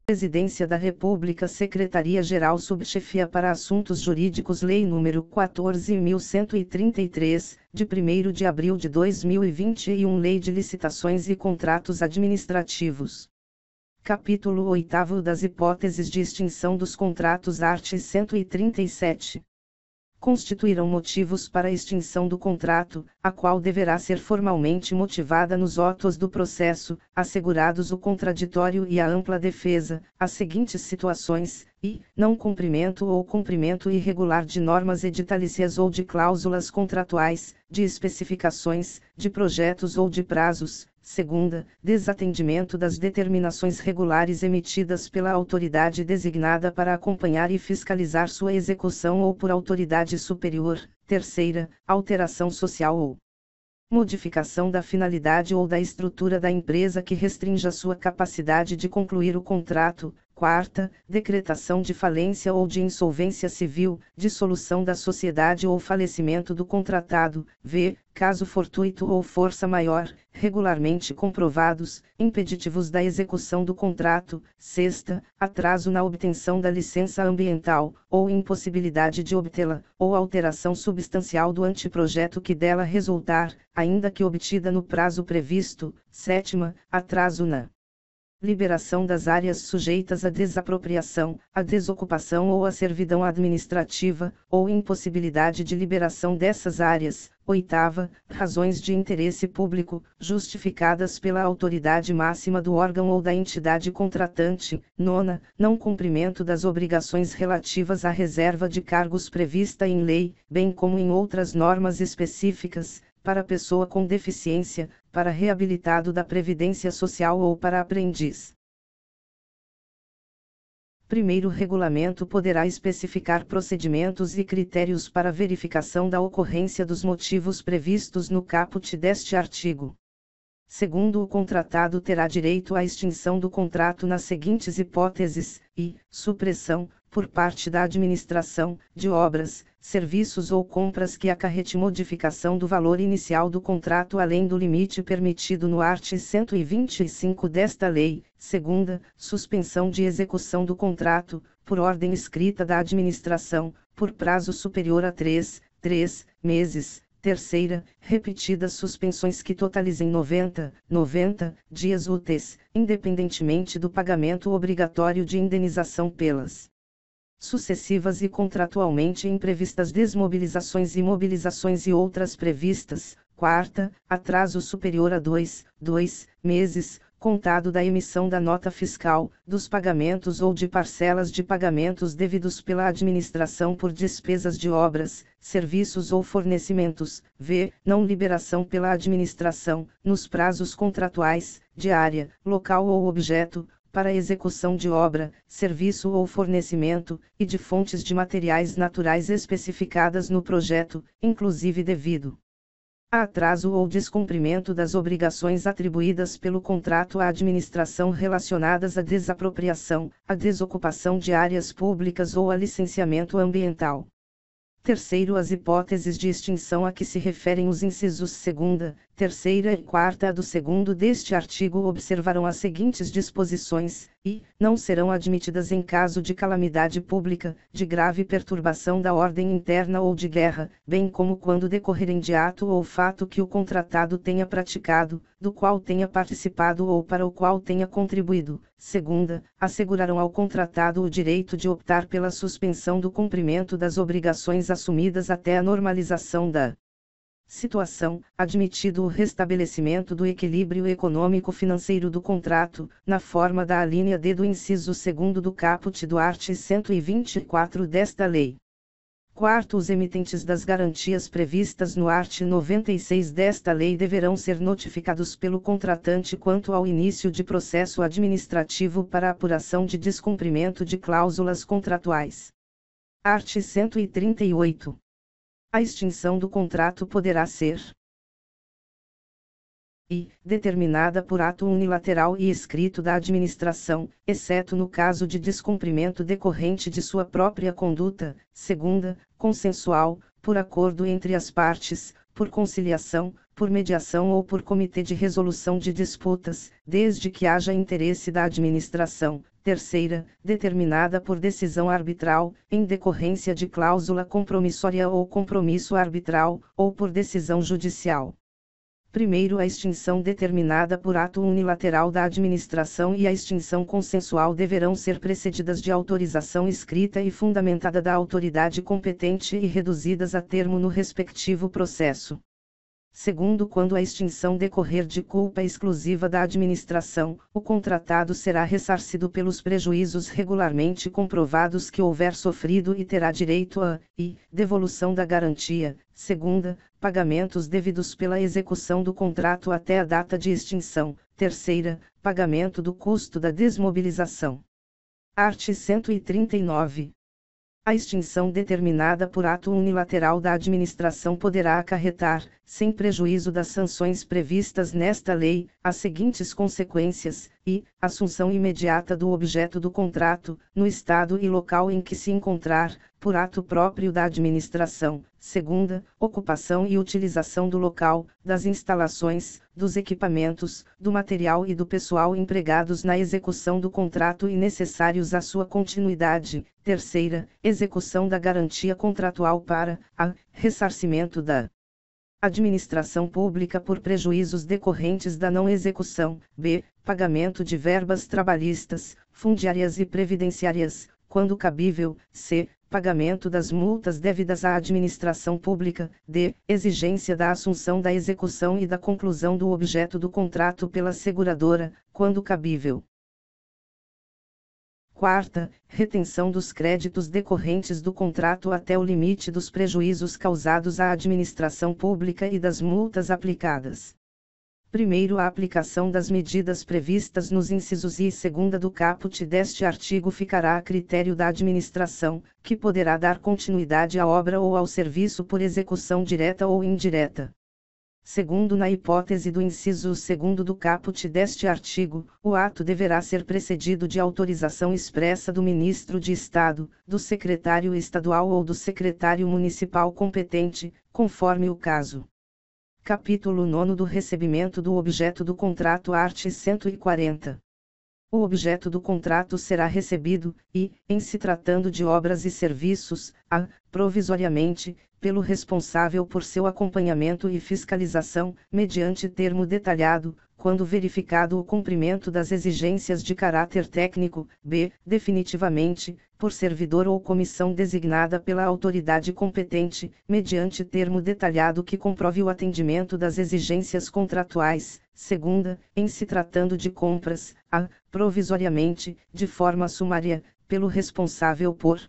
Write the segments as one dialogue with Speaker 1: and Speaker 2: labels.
Speaker 1: Presidência da República, Secretaria-Geral Subchefia para Assuntos Jurídicos, Lei nº 14.133, de 1º de abril de 2021, Lei de Licitações e Contratos Administrativos. Capítulo 8º das hipóteses de extinção dos contratos, art. 137. Constituirão motivos para a extinção do contrato, a qual deverá ser formalmente motivada nos autos do processo, assegurados o contraditório e a ampla defesa, as seguintes situações: i. Não cumprimento ou cumprimento irregular de normas editalícias ou de cláusulas contratuais, de especificações, de projetos ou de prazos. Segunda, desatendimento das determinações regulares emitidas pela autoridade designada para acompanhar e fiscalizar sua execução ou por autoridade superior. Terceira, alteração social ou modificação da finalidade ou da estrutura da empresa que restrinja sua capacidade de concluir o contrato. Quarta, decretação de falência ou de insolvência civil, dissolução da sociedade ou falecimento do contratado, v. caso fortuito ou força maior, regularmente comprovados, impeditivos da execução do contrato. Sexta, atraso na obtenção da licença ambiental, ou impossibilidade de obtê-la, ou alteração substancial do anteprojeto que dela resultar, ainda que obtida no prazo previsto. Sétima, atraso na liberação das áreas sujeitas à desapropriação, à desocupação ou à servidão administrativa, ou impossibilidade de liberação dessas áreas. Oitava, razões de interesse público, justificadas pela autoridade máxima do órgão ou da entidade contratante. Nona, não cumprimento das obrigações relativas à reserva de cargos prevista em lei, bem como em outras normas específicas, para pessoa com deficiência, para reabilitado da Previdência Social ou para aprendiz. Primeiro regulamento poderá especificar procedimentos e critérios para verificação da ocorrência dos motivos previstos no caput deste artigo. Segundo, o contratado terá direito à extinção do contrato nas seguintes hipóteses: i. Supressão, por parte da administração, de obras, serviços ou compras que acarrete modificação do valor inicial do contrato além do limite permitido no art. 125 desta lei. Segunda, suspensão de execução do contrato, por ordem escrita da administração, por prazo superior a 3 meses. Terceira, repetidas suspensões que totalizem 90 dias úteis, independentemente do pagamento obrigatório de indenização pelas sucessivas e contratualmente imprevistas desmobilizações e mobilizações e outras previstas. Quarta, atraso superior a 2 meses, contado da emissão da nota fiscal, dos pagamentos ou de parcelas de pagamentos devidos pela administração por despesas de obras, serviços ou fornecimentos. V. Não liberação pela administração, nos prazos contratuais, de área, local ou objeto, para execução de obra, serviço ou fornecimento, e de fontes de materiais naturais especificadas no projeto, inclusive devido a atraso ou descumprimento das obrigações atribuídas pelo contrato à administração relacionadas à desapropriação, à desocupação de áreas públicas ou a licenciamento ambiental. Terceiro, as hipóteses de extinção a que se referem os incisos 2ª, 3ª e 4ª do 2º deste artigo observarão as seguintes disposições: i. Não serão admitidas em caso de calamidade pública, de grave perturbação da ordem interna ou de guerra, bem como quando decorrerem de ato ou fato que o contratado tenha praticado, do qual tenha participado ou para o qual tenha contribuído. Segunda, assegurarão ao contratado o direito de optar pela suspensão do cumprimento das obrigações assumidas até a normalização da situação, admitido o restabelecimento do equilíbrio econômico-financeiro do contrato, na forma da alínea D do inciso 2º do caput do art. 124 desta lei. Quarto, os emitentes das garantias previstas no art. 96 desta lei deverão ser notificados pelo contratante quanto ao início de processo administrativo para apuração de descumprimento de cláusulas contratuais. Art. 138. A extinção do contrato poderá ser i. determinada por ato unilateral e escrito da administração, exceto no caso de descumprimento decorrente de sua própria conduta. Segunda, consensual, por acordo entre as partes, por conciliação, por mediação ou por comitê de resolução de disputas, desde que haja interesse da administração. terceira, determinada por decisão arbitral, em decorrência de cláusula compromissória ou compromisso arbitral, ou por decisão judicial. Primeiro, a extinção determinada por ato unilateral da administração e a extinção consensual deverão ser precedidas de autorização escrita e fundamentada da autoridade competente e reduzidas a termo no respectivo processo. Segundo, quando a extinção decorrer de culpa exclusiva da administração, o contratado será ressarcido pelos prejuízos regularmente comprovados que houver sofrido e terá direito a, devolução da garantia. Segunda, pagamentos devidos pela execução do contrato até a data de extinção. Terceira, pagamento do custo da desmobilização. Art. 139. A extinção determinada por ato unilateral da administração poderá acarretar, sem prejuízo das sanções previstas nesta lei, as seguintes consequências: assunção imediata do objeto do contrato, no estado e local em que se encontrar, por ato próprio da administração. Segunda, ocupação e utilização do local, das instalações, dos equipamentos, do material e do pessoal empregados na execução do contrato e necessários à sua continuidade. Terceira, execução da garantia contratual para a ressarcimento da administração pública por prejuízos decorrentes da não execução. B. Pagamento de verbas trabalhistas, fundiárias e previdenciárias, quando cabível. C. Pagamento das multas devidas à administração pública. D. Exigência da assunção da execução e da conclusão do objeto do contrato pela seguradora, quando cabível. Quarta, retenção dos créditos decorrentes do contrato até o limite dos prejuízos causados à administração pública e das multas aplicadas. Primeiro, a aplicação das medidas previstas nos incisos I e segunda do caput deste artigo ficará a critério da administração, que poderá dar continuidade à obra ou ao serviço por execução direta ou indireta. Segundo, na hipótese do inciso 2º do caput deste artigo, o ato deverá ser precedido de autorização expressa do Ministro de Estado, do secretário estadual ou do secretário municipal competente, conforme o caso. Capítulo 9 do recebimento do objeto do contrato. Art. 140. O objeto do contrato será recebido, em se tratando de obras e serviços, provisoriamente, pelo responsável por seu acompanhamento e fiscalização, mediante termo detalhado, quando verificado o cumprimento das exigências de caráter técnico. B. Definitivamente, por servidor ou comissão designada pela autoridade competente, mediante termo detalhado que comprove o atendimento das exigências contratuais. Segunda, em se tratando de compras, provisoriamente, de forma sumária, pelo responsável por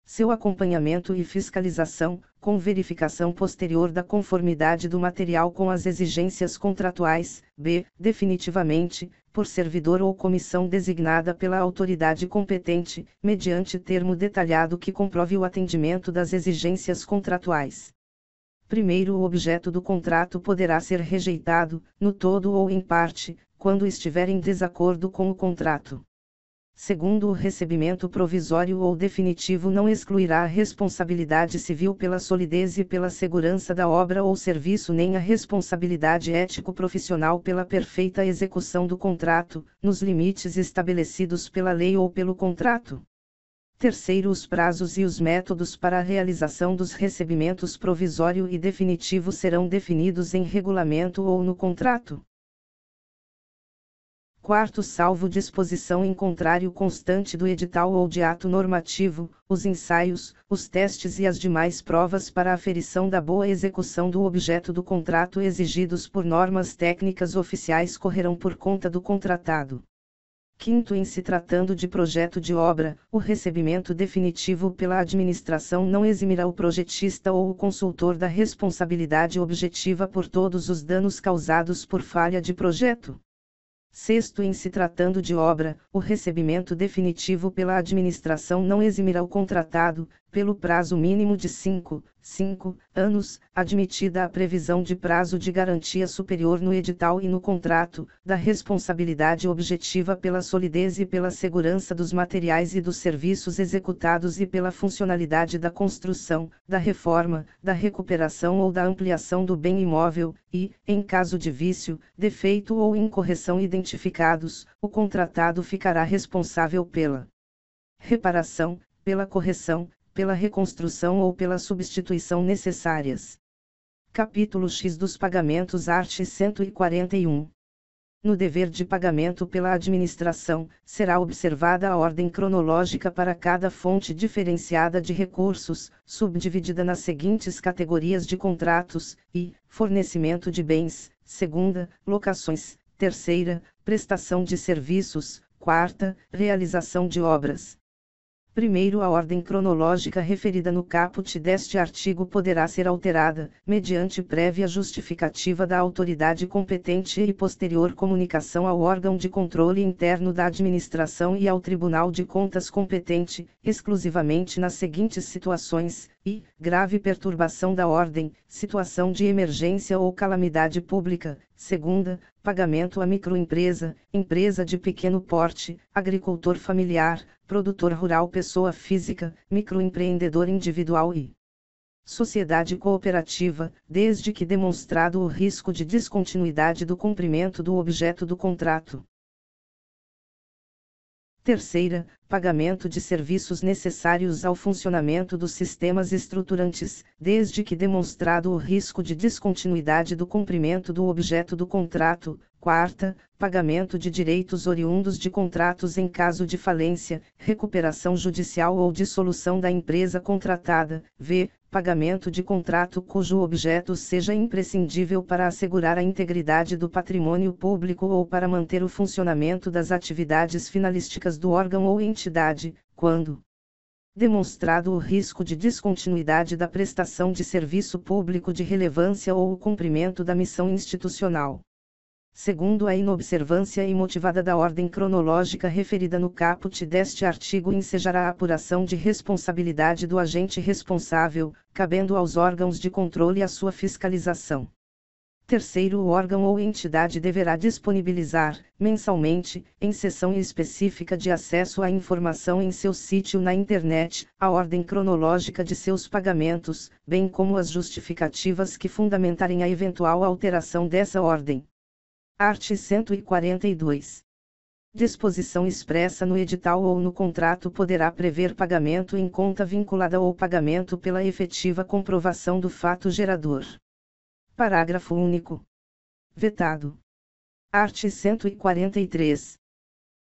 Speaker 1: seu acompanhamento e fiscalização, com verificação posterior da conformidade do material com as exigências contratuais. B. Definitivamente, por servidor ou comissão designada pela autoridade competente, mediante termo detalhado que comprove o atendimento das exigências contratuais. Primeiro, o objeto do contrato poderá ser rejeitado, no todo ou em parte, quando estiver em desacordo com o contrato. Segundo, o recebimento provisório ou definitivo não excluirá a responsabilidade civil pela solidez e pela segurança da obra ou serviço nem a responsabilidade ético-profissional pela perfeita execução do contrato, nos limites estabelecidos pela lei ou pelo contrato. Terceiro, os prazos e os métodos para a realização dos recebimentos provisório e definitivo serão definidos em regulamento ou no contrato. Quarto, salvo disposição em contrário constante do edital ou de ato normativo, os ensaios, os testes e as demais provas para a aferição da boa execução do objeto do contrato exigidos por normas técnicas oficiais correrão por conta do contratado. Quinto, em se tratando de projeto de obra, o recebimento definitivo pela administração não eximirá o projetista ou o consultor da responsabilidade objetiva por todos os danos causados por falha de projeto. Sexto, em se tratando de obra, o recebimento definitivo pela administração não eximirá o contratado, pelo prazo mínimo de 5 anos, admitida a previsão de prazo de garantia superior no edital e no contrato, da responsabilidade objetiva pela solidez e pela segurança dos materiais e dos serviços executados e pela funcionalidade da construção, da reforma, da recuperação ou da ampliação do bem imóvel, e, em caso de vício, defeito ou incorreção identificados, o contratado ficará responsável pela reparação, pela correção, pela reconstrução ou pela substituição necessárias. Capítulo X dos pagamentos, art. 141. No dever de pagamento pela administração, será observada a ordem cronológica para cada fonte diferenciada de recursos, subdividida nas seguintes categorias de contratos, e, fornecimento de bens, segunda, locações, terceira, prestação de serviços, quarta, realização de obras. Primeiro, a ordem cronológica referida no caput deste artigo poderá ser alterada, mediante prévia justificativa da autoridade competente e posterior comunicação ao órgão de controle interno da administração e ao Tribunal de Contas competente, exclusivamente nas seguintes situações: i. Grave perturbação da ordem, situação de emergência ou calamidade pública; segunda, pagamento à microempresa, empresa de pequeno porte, agricultor familiar, produtor rural, pessoa física, microempreendedor individual e sociedade cooperativa, desde que demonstrado o risco de descontinuidade do cumprimento do objeto do contrato. Terceira, pagamento de serviços necessários ao funcionamento dos sistemas estruturantes, desde que demonstrado o risco de descontinuidade do cumprimento do objeto do contrato. Quarta, pagamento de direitos oriundos de contratos em caso de falência, recuperação judicial ou dissolução da empresa contratada. V. Pagamento de contrato cujo objeto seja imprescindível para assegurar a integridade do patrimônio público ou para manter o funcionamento das atividades finalísticas do órgão ou entidade, quando demonstrado o risco de descontinuidade da prestação de serviço público de relevância ou o cumprimento da missão institucional. Segundo, a inobservância imotivada da ordem cronológica referida no caput deste artigo ensejará a apuração de responsabilidade do agente responsável, cabendo aos órgãos de controle a sua fiscalização. Terceiro, o órgão ou entidade deverá disponibilizar, mensalmente, em sessão específica de acesso à informação em seu sítio na internet, a ordem cronológica de seus pagamentos, bem como as justificativas que fundamentarem a eventual alteração dessa ordem. Art. 142. Disposição expressa no edital ou no contrato poderá prever pagamento em conta vinculada ou pagamento pela efetiva comprovação do fato gerador. Parágrafo único. Vetado. Art. 143.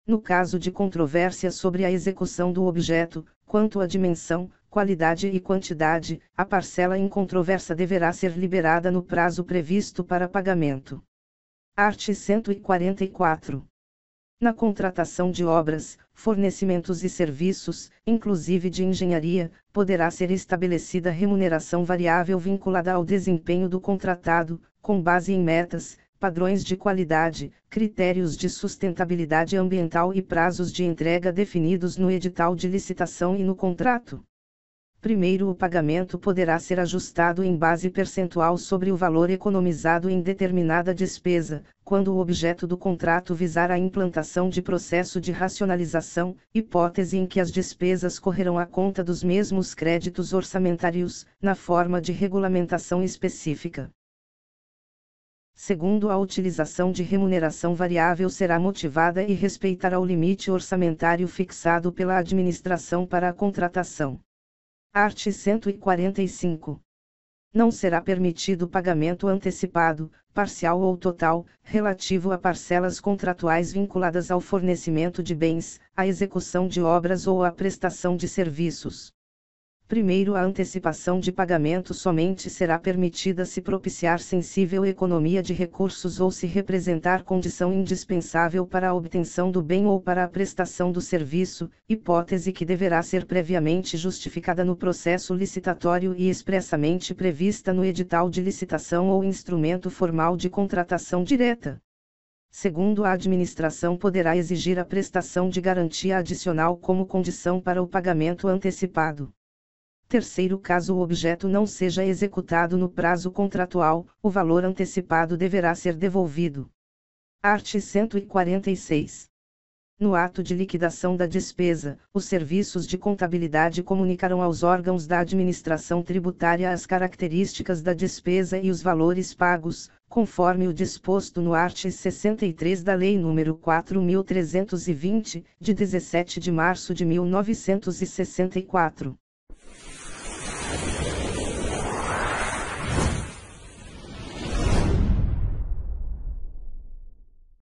Speaker 1: No caso de controvérsia sobre a execução do objeto, quanto à dimensão, qualidade e quantidade, a parcela incontroversa deverá ser liberada no prazo previsto para pagamento. Art. 144. Na contratação de obras, fornecimentos e serviços, inclusive de engenharia, poderá ser estabelecida remuneração variável vinculada ao desempenho do contratado, com base em metas, padrões de qualidade, critérios de sustentabilidade ambiental e prazos de entrega definidos no edital de licitação e no contrato. Primeiro, o pagamento poderá ser ajustado em base percentual sobre o valor economizado em determinada despesa, quando o objeto do contrato visar a implantação de processo de racionalização, hipótese em que as despesas correrão à conta dos mesmos créditos orçamentários, na forma de regulamentação específica. Segundo, a utilização de remuneração variável será motivada e respeitará o limite orçamentário fixado pela administração para a contratação. Art. 145. Não será permitido pagamento antecipado, parcial ou total, relativo a parcelas contratuais vinculadas ao fornecimento de bens, à execução de obras ou à prestação de serviços. Primeiro, a antecipação de pagamento somente será permitida se propiciar sensível economia de recursos ou se representar condição indispensável para a obtenção do bem ou para a prestação do serviço, hipótese que deverá ser previamente justificada no processo licitatório e expressamente prevista no edital de licitação ou instrumento formal de contratação direta. Segundo, a administração poderá exigir a prestação de garantia adicional como condição para o pagamento antecipado. Terceiro caso o objeto não seja executado no prazo contratual, o valor antecipado deverá ser devolvido. Art. 146. No ato de liquidação da despesa, os serviços de contabilidade comunicarão aos órgãos da administração tributária as características da despesa e os valores pagos, conforme o disposto no art. 63 da Lei nº 4.320, de 17 de março de 1964.